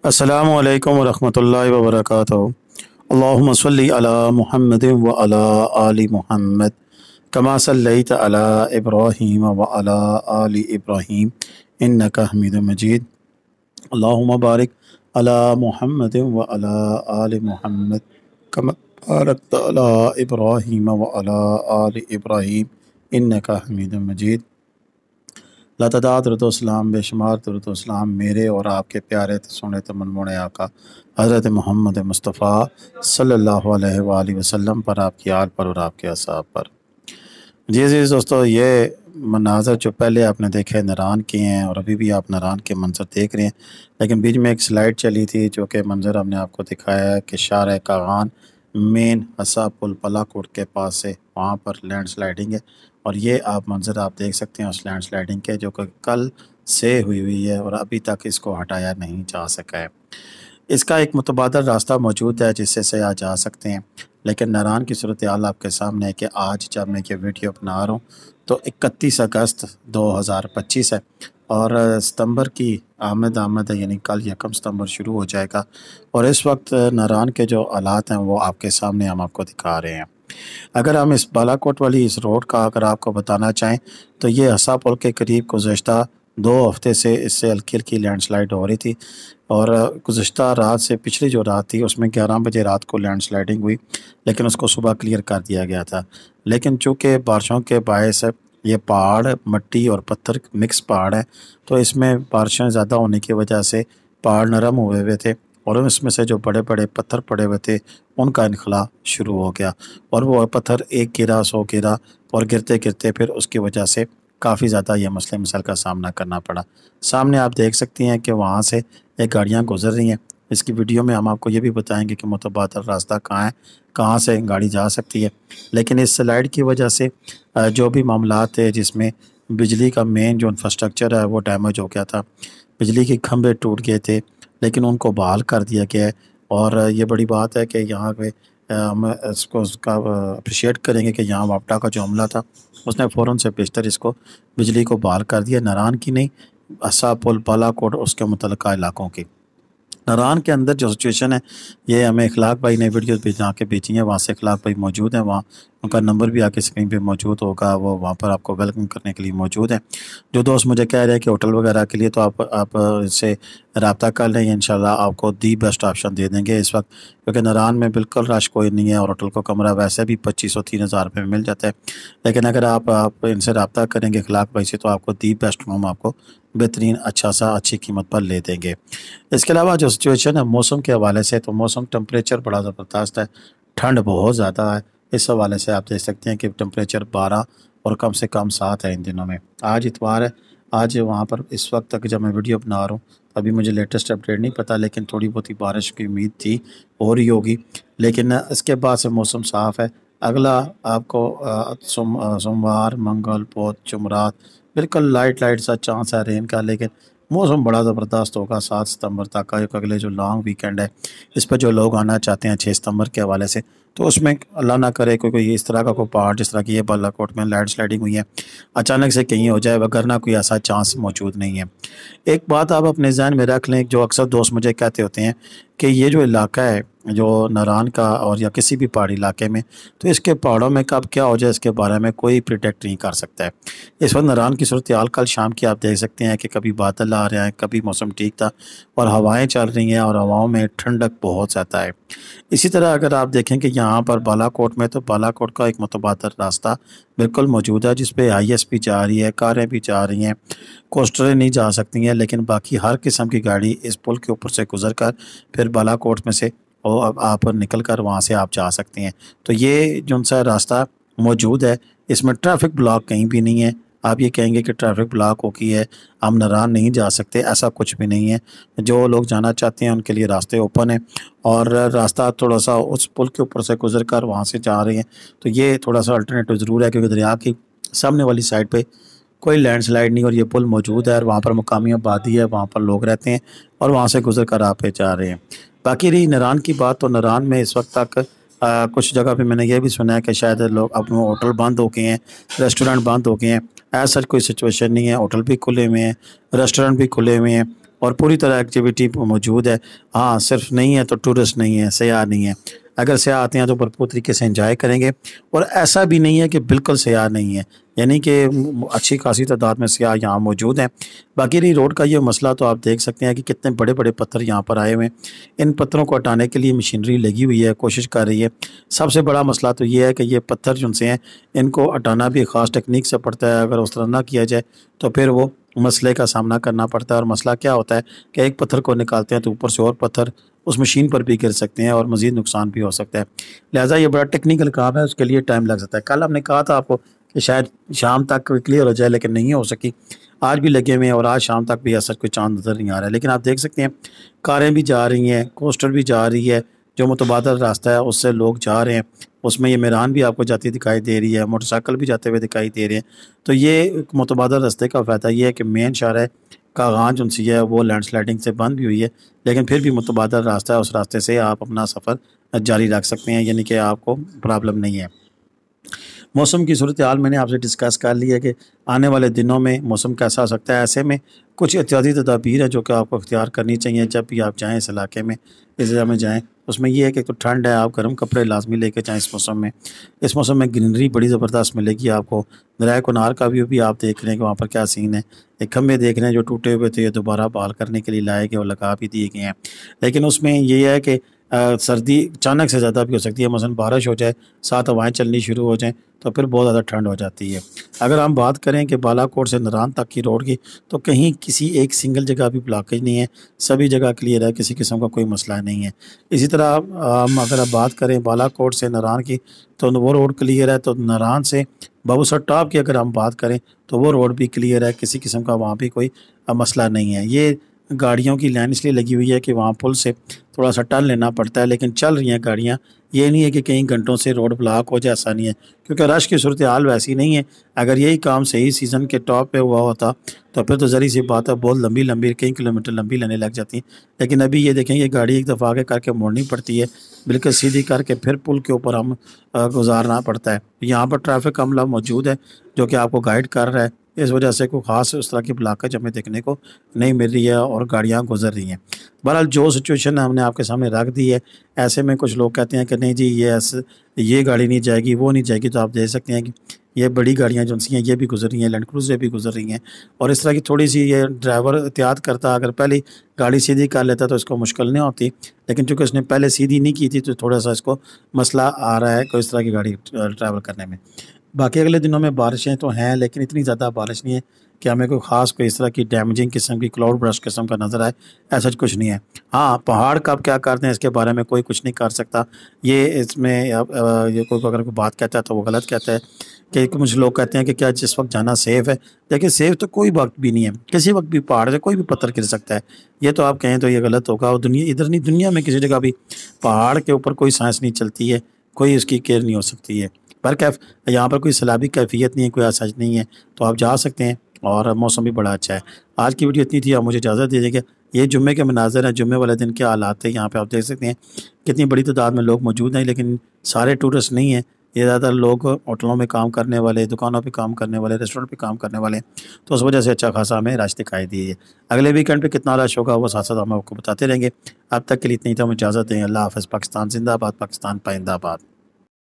अस्सलामु अलैकुम वरहमतुल्लाहि वबरकातुहू। अल्लाहुम्मा सल्लि अला मुहम्मदिन व अला आलि मुहम्मद कमा सल्लैत अला इब्राहीम व अला आलि इब्राहीम इन्नका हमीदुम मजीद। अल्लाहुम्मा बारिक अला मुहम्मदिन व अला आलि मुहम्मद कमा बारकत अला इब्राहीम व अला आलि इब्राहीम इन्नका हमीदुम मजीद। लातदाद दरूद-ओ-सलाम बेशुमार दरूद-ओ-सलाम मेरे और आपके प्यारे सोने तमन्नुन आका हज़रत मोहम्मद मुस्तफ़ा सल्लल्लाहु अलैहि वसल्लम पर, आपकी आल पर और आपके असहाब पर। जी जी दोस्तों, ये मनाज़र जो पहले आपने देखे नरान के हैं और अभी भी आप नरान के मंजर देख रहे हैं, लेकिन बीच में एक स्लाइड चली थी जो कि मंजर हमने आपको दिखाया है कि शार कागान मेन हसा पुल बलाकोट के पास से वहाँ पर लैंड स्लाइडिंग है। और ये आप मंजर आप देख सकते हैं उस लैंड स्लाइडिंग के, जो कि कल से हुई है और अभी तक इसको हटाया नहीं जा सका है। इसका एक मुतबादल रास्ता मौजूद है जिससे से आ जा सकते हैं, लेकिन नारान की सूरत हाल आपके सामने है कि आज जब मैं ये वीडियो बना रहा हूँ तो 31 अगस्त 2025 है और सितंबर की आमद है, यानी कल 1 सितंबर शुरू हो जाएगा। और इस वक्त नारान के जो हालात हैं वो आपके सामने हम आपको दिखा रहे हैं। अगर हम इस बालाकोट वाली इस रोड का अगर आपको बताना चाहें तो ये हसा पुल के करीब गुज़श्ता 2 हफ्ते से इससे हल्की हल्की लैंडस्लाइड हो रही थी और गुज़श्ता रात से पिछली जो रात थी उसमें 11 बजे रात को लैंडस्लाइडिंग हुई, लेकिन उसको सुबह क्लियर कर दिया गया था। लेकिन चूँकि बारिशों के बायस ये पहाड़ मट्टी और पत्थर मिक्स पहाड़ है, तो इसमें बारिशें ज़्यादा होने की वजह से पहाड़ नरम हुए हुए थे और उसमें से जो बड़े बड़े पत्थर पड़े हुए थे उनका इनखला शुरू हो गया और वो पत्थर एक गिरा 100 गिरा और गिरते गिरते फिर उसकी वजह से काफ़ी ज़्यादा ये मसले मसाइल का सामना करना पड़ा। सामने आप देख सकती हैं कि वहाँ से एक गाड़ियाँ गुजर रही हैं। इसकी वीडियो में हम आपको ये भी बताएंगे कि मुतबादल रास्ता कहाँ है, कहाँ से गाड़ी जा सकती है। लेकिन इस स्लाइड की वजह से जो भी मामला थे जिसमें बिजली का मेन जो इंफ्रास्ट्रक्चर है वो डैमेज हो गया था, बिजली के खंभे टूट गए थे, लेकिन उनको बहाल कर दिया गया है। और ये बड़ी बात है कि यहाँ पे हम इसको उसका अप्रिशिएट करेंगे कि यहाँ वापटा का जो अमला था उसने फ़ौरन से बेशतर इसको बिजली को बहाल कर दिया। नारान की नहीं, हसा पुल बालाकोट उसके मुतल्लिका इलाकों की। नारान के अंदर जो सिचुएशन है ये हमें इखलाक भाई ने वीडियो बना के भेजी है, वहाँ से इखलाक भाई मौजूद हैं, वहाँ उनका नंबर भी आके स्क्रीन पे मौजूद होगा, वो वहाँ पर आपको वेलकम करने के लिए मौजूद है। जो दोस्त मुझे कह रहे हैं कि होटल वगैरह के लिए, तो आप इससे रब्ता कर लें, इंशाल्लाह आपको दी बेस्ट ऑप्शन दे देंगे इस वक्त, क्योंकि नारान में बिल्कुल रश कोई नहीं है और होटल को कमरा वैसे भी 2500-3000 रुपये में मिल जाता है। लेकिन अगर आप इनसे रब्ता करेंगे इखलाक भाई से, तो आपको दी बेस्ट रूम आपको बेहतरीन अच्छा सा अच्छी कीमत पर ले देंगे। इसके अलावा जो सिचुएशन है मौसम के हवाले से, तो मौसम टेम्परेचर बड़ा ज़बरदस्त है, ठंड बहुत ज़्यादा है। इस हवाले से आप देख सकते हैं कि टेम्परेचर 12 और कम से कम 7 है इन दिनों में। आज इतवार है, आज वहाँ पर इस वक्त तक जब मैं वीडियो बना रहा हूँ अभी मुझे लेटेस्ट अपडेट नहीं पता, लेकिन थोड़ी बहुत ही बारिश की उम्मीद थी, हो रही होगी, लेकिन इसके बाद से मौसम साफ़ है। अगला आपको सोमवार मंगल बुध जुमरात बिल्कुल लाइट सा चांस है रेन का, लेकिन मौसम बड़ा ज़बरदस्त होगा 7 सितंबर तक का। एक अगले जो लॉन्ग वीकेंड है इस पर जो लोग आना चाहते हैं 6 सितंबर के हवाले से, तो उसमें अल्लाह ना करे कोई इस तरह का कोई पहाड़ जिस तरह की ये बालाकोट में लैंड स्लाइडिंग हुई है अचानक से कहीं हो जाए, वगरना कोई ऐसा चांस मौजूद नहीं है। एक बात आप अपने जहन में रख लें, जो अक्सर दोस्त मुझे कहते होते हैं कि ये जो इलाका है जो नारान का और या किसी भी पहाड़ी इलाके में, तो इसके पहाड़ों में कब क्या हो जाए इसके बारे में कोई प्रिडिक्ट नहीं कर सकता है। इस वक्त नारान की सूरत हाल कल शाम की आप देख सकते हैं कि कभी बादल आ रहे हैं, कभी मौसम ठीक था और हवाएं चल रही हैं और हवाओं में ठंडक बहुत ज़्यादा है। इसी तरह अगर आप देखें कि यहाँ पर बालाकोट में, तो बालाकोट का एक मुतबादल रास्ता बिल्कुल मौजूद है जिस पे IS भी जा रही है, कारें भी जा रही हैं, कोस्टरें नहीं जा सकती हैं, लेकिन बाकी हर किस्म की गाड़ी इस पुल के ऊपर से गुजर कर फिर बालाकोट में से और आप निकल कर वहाँ से आप जा सकते हैं। तो ये जो सा रास्ता मौजूद है इसमें ट्रैफिक ब्लॉक कहीं भी नहीं है। आप ये कहेंगे कि ट्रैफिक ब्लॉक हो गई है हम नारान नहीं जा सकते, ऐसा कुछ भी नहीं है। जो लोग जाना चाहते हैं उनके लिए रास्ते ओपन है और रास्ता थोड़ा सा उस पुल के ऊपर से गुजर कर वहाँ से जा रहे हैं, तो ये थोड़ा सा अल्टरनेटिव ज़रूर है, क्योंकि दरिया की सामने वाली साइड पे कोई लैंडस्लाइड नहीं और ये पुल मौजूद है और वहाँ पर मुकामी आबादी है, वहाँ पर लोग रहते हैं और वहाँ से गुजर कर आप जा रहे हैं। बाकी रही नारान की बात, तो नारान में इस वक्त तक कुछ जगह पे मैंने ये भी सुना है कि शायद लोग अब होटल बंद हो गए हैं, रेस्टोरेंट बंद हो गए हैं। ऐसा कोई सिचुएशन नहीं है, होटल भी खुले हुए हैं, रेस्टोरेंट भी खुले हुए हैं اور پوری طرح ایکٹیویٹی موجود ہے۔ ہاں صرف نہیں ہے تو ٹورسٹ نہیں ہے، سیاح نہیں ہے۔ اگر سیاح آتے ہیں تو بھرپور طریقے سے انجوائے کریں گے، اور ایسا بھی نہیں ہے کہ بالکل سیاح نہیں ہے، یعنی کہ اچھی خاصی تعداد میں سیاح یہاں موجود ہیں۔ باقی رہی روڈ کا یہ مسئلہ تو آپ دیکھ سکتے ہیں کہ کتنے بڑے بڑے پتھر یہاں پر آئے ہوئے ہیں۔ ان پتھروں کو ہٹانے کے لیے مشینری لگی ہوئی ہے، کوشش کر رہی ہے۔ سب سے بڑا مسئلہ تو یہ ہے کہ یہ پتھر جن سے ہیں ان کو ہٹانا بھی خاص ٹیکنیک سے پڑتا ہے، اگر اس طرح نہ کیا جائے تو پھر وہ مسئلے کا سامنا کرنا پڑتا ہے۔ اور مسئلہ کیا ہوتا ہے کہ ایک پتھر کو نکالتے ہیں تو اوپر سے اور پتھر اس مشین پر بھی گر سکتے ہیں اور مزید نقصان بھی ہو سکتا ہے، لہٰذا یہ بڑا ٹیکنیکل کام ہے، اس کے لیے ٹائم لگ سکتا ہے۔ کل ہم نے کہا تھا آپ کو کہ شاید شام تک کلیئر ہو جائے، لیکن نہیں ہو سکی، آج بھی لگے ہوئے ہیں اور آج شام تک بھی ایسا کوئی چاند نظر نہیں آ رہا ہے۔ لیکن آپ دیکھ سکتے ہیں کاریں بھی جا رہی ہیں، کوسٹر بھی جا رہی ہے، جو متبادل راستہ ہے اس سے لوگ جا رہے ہیں، اس میں یہ میران بھی آپ کو جاتی دکھائی دے رہی ہے، موٹر سائیکل بھی جاتے ہوئے دکھائی دے رہے ہیں۔ تو یہ متبادل راستے کا فائدہ یہ ہے کہ مین شاہراہ کاغان جو سی ہے وہ لینڈ سلائڈنگ سے بند بھی ہوئی ہے، لیکن پھر بھی متبادل راستہ ہے، اس راستے سے آپ اپنا سفر جاری رکھ سکتے ہیں، یعنی کہ آپ کو پرابلم نہیں ہے۔ موسم کی صورتحال میں نے آپ سے ڈسکس کر لی ہے کہ آنے والے دنوں میں موسم کیسا ہو سکتا ہے۔ ایسے میں کچھ احتیاطی تدابیر ہیں جو کہ آپ کو اختیار کرنی چاہیے جب بھی آپ جائیں اس علاقے میں، اس جگہ میں جائیں۔ اس میں یہ ہے کہ تو ٹھنڈ ہے، آپ گرم کپڑے لازمی لے کے جائیں اس موسم میں۔ اس موسم میں گرینری بڑی زبردست ملے گی آپ کو۔ دریائے کنار کا ویو بھی آپ دیکھ رہے ہیں کہ وہاں پر کیا سین ہے۔ ایک کھمبے دیکھ رہے ہیں جو ٹوٹے ہوئے تھے، یہ دوبارہ بحال کرنے کے لیے لائے گئے اور لگا بھی دیے گئے ہیں، لیکن اس میں یہ ہے کہ سردی اچانک سے زیادہ بھی ہو سکتی ہے، مثلا بارش ہو جائے، ساتھ ہوائیں چلنی شروع ہو جائیں تو پھر بہت زیادہ ٹھنڈ ہو جاتی ہے۔ اگر ہم بات کریں کہ بالا کوٹ سے نران تک کی روڈ کی، تو کہیں کسی ایک سنگل جگہ بھی بلاکیج نہیں ہے، سبھی جگہ کلیئر ہے، کسی قسم کا کوئی مسئلہ نہیں ہے۔ اسی طرح ہم اگر بات کریں بالا کوٹ سے نران کی تو وہ روڈ کلیئر ہے، تو نران سے بابو سر ٹاپ کی اگر ہم بات کریں تو وہ روڈ بھی کلیئر ہے، کسی قسم کا وہاں بھی کوئی مسئلہ نہیں ہے۔ یہ گاڑیوں کی لائن اس لیے لگی ہوئی ہے کہ وہاں پل سے تھوڑا سا ٹرن لینا پڑتا ہے، لیکن چل رہی ہیں گاڑیاں، یہ نہیں ہے کہ کئی گھنٹوں سے روڈ بلاک ہو جائے، ایسا نہیں ہے، کیونکہ رش کی صورتحال ویسی نہیں ہے۔ اگر یہی کام صحیح سیزن کے ٹاپ پہ ہوا ہوتا تو پھر تو ذری سی بات ہے، بہت لمبی لمبی کئی کلومیٹر لمبی لینے لگ جاتی ہیں، لیکن ابھی یہ دیکھیں یہ گاڑی ایک دفعہ آگے کر کے موڑنی پڑتی ہے، بالکل سیدھی کر کے پھر پل کے اوپر ہم گزارنا پڑتا ہے۔ یہاں پر ٹریفک عملہ موجود ہے جو کہ آپ کو گائیڈ کر رہا ہے، اس وجہ سے کوئی خاص اس طرح کی بلاکج ہمیں دیکھنے کو نہیں مل رہی ہے اور گاڑیاں گزر رہی ہیں۔ بہرحال جو سچویشن ہم نے آپ کے سامنے رکھ دی ہے، ایسے میں کچھ لوگ کہتے ہیں کہ نہیں جی یہ گاڑی نہیں جائے گی، وہ نہیں جائے گی، تو آپ دیکھ سکتے ہیں کہ یہ بڑی گاڑیاں جو سی ہیں یہ بھی گزر رہی ہیں، لینڈ کروزر بھی گزر رہی ہیں، اور اس طرح کی تھوڑی سی یہ ڈرائیور احتیاط کرتا، اگر پہلی گاڑی سیدھی کر لیتا تو اس کو مشکل نہیں ہوتی، لیکن چونکہ اس نے پہلے سیدھی نہیں کی تھی تو تھوڑا سا اس کو مسئلہ آ رہا ہے کہ اس طرح کی گاڑی ٹریول کرنے میں۔ باقی اگلے دنوں میں بارشیں تو ہیں، لیکن اتنی زیادہ بارش نہیں ہے کہ ہمیں کوئی اس طرح کی ڈیمیجنگ قسم کی کلاؤڈ برش قسم کا نظر آئے، ایسا کچھ نہیں ہے۔ ہاں پہاڑ کب کیا کرتے ہیں اس کے بارے میں کوئی کچھ نہیں کر سکتا، یہ اس میں یہ کوئی اگر کوئی بات کہتا ہے تو وہ غلط کہتا ہے، کہ کچھ لوگ کہتے ہیں کہ کیا جس وقت جانا سیف ہے، دیکھیں سیف تو کوئی وقت بھی نہیں ہے، کسی وقت بھی پہاڑ سے کوئی بھی پتھر گر سکتا ہے، یہ تو آپ کہیں تو یہ غلط ہوگا، اور ادھر نہیں، دنیا میں کسی جگہ بھی پہاڑ کے اوپر کوئی سائنس نہیں چلتی ہے، کوئی اس کی کیئر نہیں ہو سکتی ہے۔ پر کیف یہاں پر کوئی سیلابی کیفیت نہیں ہے، کوئی ایسا نہیں ہے، تو آپ جا سکتے ہیں اور موسم بھی بڑا اچھا ہے۔ آج کی ویڈیو اتنی تھی، آپ مجھے اجازت دیجیے گا۔ یہ جمعے کے مناظر ہیں، جمعے والے دن کیا حالات تھے یہاں پہ آپ دیکھ سکتے ہیں، کتنی بڑی تعداد میں لوگ موجود ہیں، لیکن سارے ٹورسٹ نہیں ہیں، یہ زیادہ تر لوگ ہوٹلوں میں کام کرنے والے، دکانوں پہ کام کرنے والے، ریسٹورنٹ پہ کام کرنے والے، تو اس وجہ سے اچھا خاصا ہمیں رش دکھائی دی ہے۔ اگلے ویکینڈ پہ کتنا رش ہوگا وہ ساتھ ساتھ ہم آپ کو بتاتے رہیں گے۔ اب تک کے لیے اتنی تھی، ہم اجازت دیں۔ اللہ حافظ۔ پاکستان زندہ باد، پاکستان پائندہ باد۔